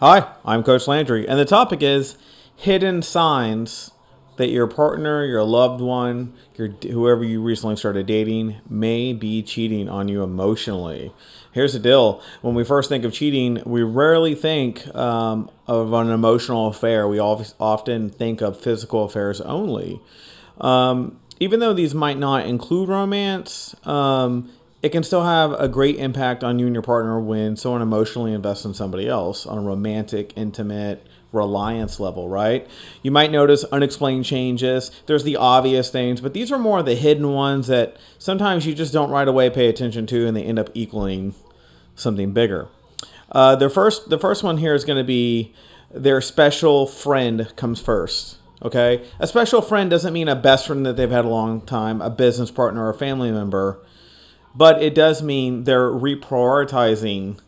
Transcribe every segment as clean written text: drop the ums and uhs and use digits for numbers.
Hi, I'm Coach Landry, and the topic is hidden signs that your partner, your loved one, whoever you recently started dating may be cheating on you emotionally. Here's the deal. When we first think of cheating, we rarely think of an emotional affair. We often think of physical affairs only. Even though these might not include romance, it can still have a great impact on you and your partner when someone emotionally invests in somebody else on a romantic, intimate, reliance level, right? You might notice unexplained changes. There's the obvious things, but these are more the hidden ones that sometimes you just don't right away pay attention to, and they end up equaling something bigger. The first one here is going to be their special friend comes first. Okay, a special friend doesn't mean a best friend that they've had a long time, a business partner, or a family member. But it does mean they're reprioritizing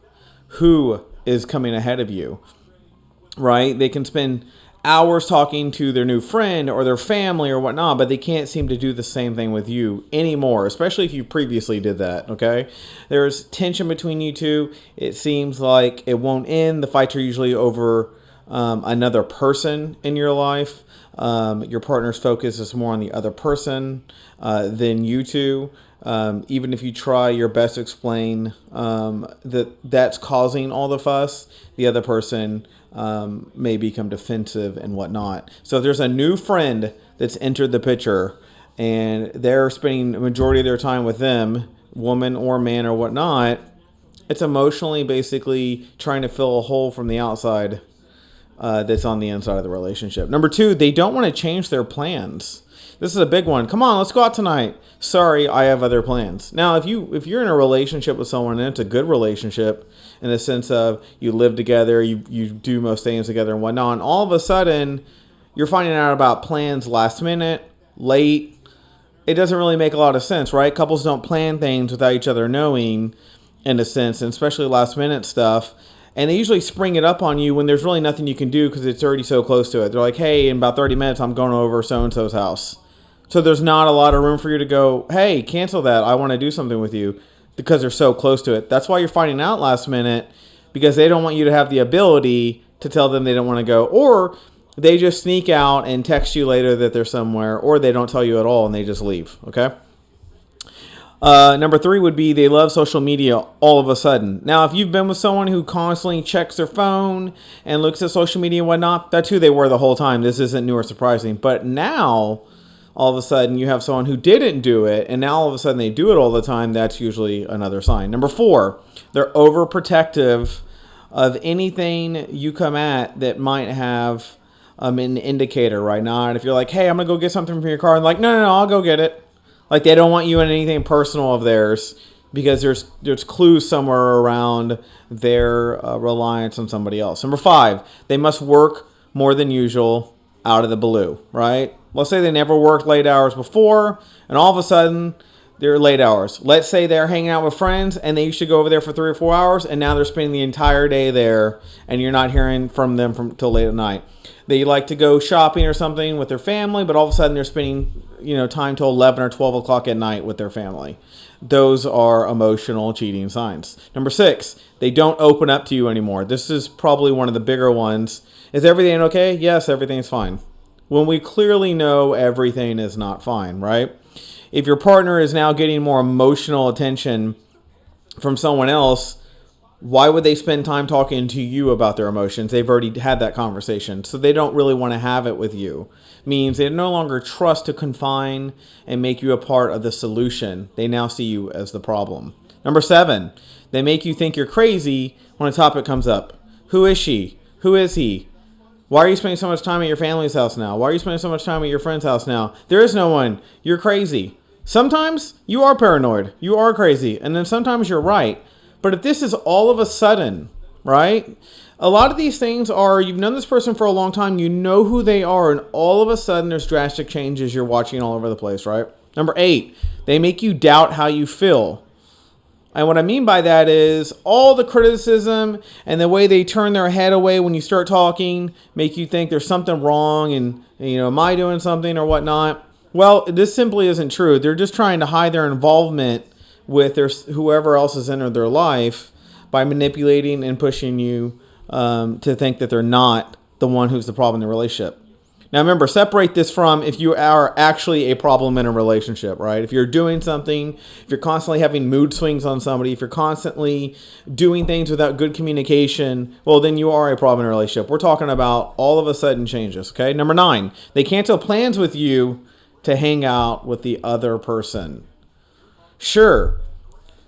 who is coming ahead of you, right? They can spend hours talking to their new friend or their family or whatnot, but they can't seem to do the same thing with you anymore, especially if you previously did that, okay? There's tension between you two. It seems like it won't end. The fights are usually over another person in your life. Your partner's focus is more on the other person than you two. Even if you try your best to explain that's causing all the fuss, the other person may become defensive and whatnot. So if there's a new friend that's entered the picture and they're spending the majority of their time with them, woman or man or whatnot, it's emotionally basically trying to fill a hole from the outside that's on the inside of the relationship. Number two, they don't want to change their plans. This is a big one. Come on, let's go out tonight. Sorry, I have other plans. Now, if you're in a relationship with someone and it's a good relationship in the sense of you live together, you do most things together and whatnot, and all of a sudden you're finding out about plans last minute, late. It doesn't really make a lot of sense, right? Couples don't plan things without each other knowing, in a sense, and especially last minute stuff. And they usually spring it up on you when there's really nothing you can do because it's already so close to it. They're like, hey, in about 30 minutes, I'm going over so-and-so's house. So there's not a lot of room for you to go, hey, cancel that. I want to do something with you, because they're so close to it. That's why you're finding out last minute, because they don't want you to have the ability to tell them they don't want to go. Or they just sneak out and text you later that they're somewhere, or they don't tell you at all and they just leave, okay? Number three would be they love social media all of a sudden. Now, if you've been with someone who constantly checks their phone and looks at social media and whatnot, that's who they were the whole time. This isn't new or surprising. But now, all of a sudden, you have someone who didn't do it, and now all of a sudden they do it all the time. That's usually another sign. Number four, they're overprotective of anything you come at that might have an indicator right now. And if you're like, hey, I'm going to go get something from your car, and like, no, I'll go get it. Like, they don't want you in anything personal of theirs because there's clues somewhere around their reliance on somebody else. Number five, they must work more than usual out of the blue, right? Let's say they never worked late hours before, and all of a sudden, they're late hours. Let's say they're hanging out with friends, and they used to go over there for 3 or 4 hours, and now they're spending the entire day there, and you're not hearing from them till late at night. They like to go shopping or something with their family, but all of a sudden they're spending time till 11 or 12 o'clock at night with their family. Those are emotional cheating signs. Number six, they don't open up to you anymore. This is probably one of the bigger ones. Is everything okay? Yes, everything's fine. When we clearly know everything is not fine, right? If your partner is now getting more emotional attention from someone else, why would they spend time talking to you about their emotions? They've already had that conversation, so they don't really want to have it with you. Means they no longer trust to confine and make you a part of the solution. They now see you as the problem. Number seven, they make you think you're crazy when a topic comes up. Who is she? Who is he? Why are you spending so much time at your family's house now? Why are you spending so much time at your friend's house now? There is no one. You're crazy. Sometimes you are paranoid. You are crazy. And then sometimes you're right. But if this is all of a sudden, right? A lot of these things are, you've known this person for a long time, you know who they are, and all of a sudden there's drastic changes you're watching all over the place, right? Number eight, they make you doubt how you feel. And what I mean by that is all the criticism and the way they turn their head away when you start talking make you think there's something wrong and am I doing something or whatnot? Well, this simply isn't true. They're just trying to hide their involvement with whoever else has entered their life by manipulating and pushing you to think that they're not the one who's the problem in the relationship. Now remember, separate this from if you are actually a problem in a relationship, right? If you're doing something, if you're constantly having mood swings on somebody, if you're constantly doing things without good communication, well, then you are a problem in a relationship. We're talking about all of a sudden changes, okay? Number 9, they cancel plans with you to hang out with the other person. Sure.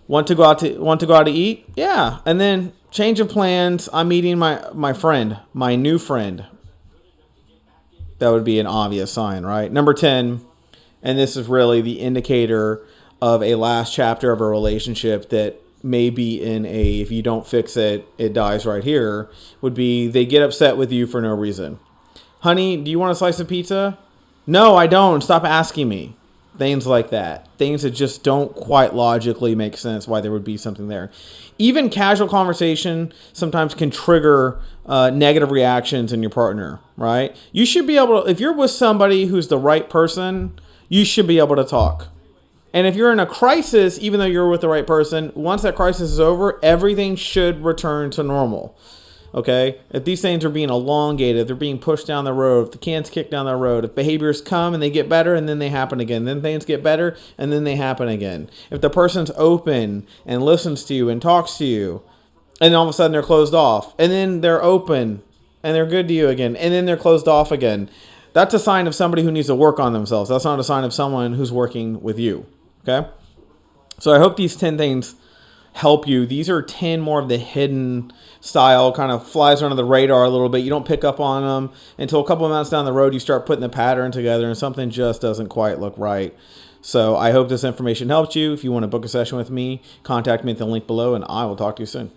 Want to go out to eat? Yeah. And then change of plans. I'm meeting my friend, my new friend. That would be an obvious sign, right? Number 10, and this is really the indicator of a last chapter of a relationship that may be in a, if you don't fix it, it dies right here, would be they get upset with you for no reason. Honey, do you want a slice of pizza? No, I don't. Stop asking me. Things like that. Things that just don't quite logically make sense why there would be something there. Even casual conversation sometimes can trigger negative reactions in your partner, right? You should be able to, if you're with somebody who's the right person, you should be able to talk. And if you're in a crisis, even though you're with the right person, once that crisis is over, everything should return to normal. Okay, if these things are being elongated, if they're being pushed down the road, if the can's kicked down the road, if behaviors come and they get better and then they happen again, then things get better and then they happen again. If the person's open and listens to you and talks to you, and then all of a sudden they're closed off, and then they're open and they're good to you again, and then they're closed off again, that's a sign of somebody who needs to work on themselves. That's not a sign of someone who's working with you. Okay, so I hope these 10 things help you. These are 10 more of the hidden style, kind of flies under the radar a little bit. You don't pick up on them until a couple of months down the road, you start putting the pattern together and something just doesn't quite look right. So I hope this information helped you. If you want to book a session with me, contact me at the link below and I will talk to you soon.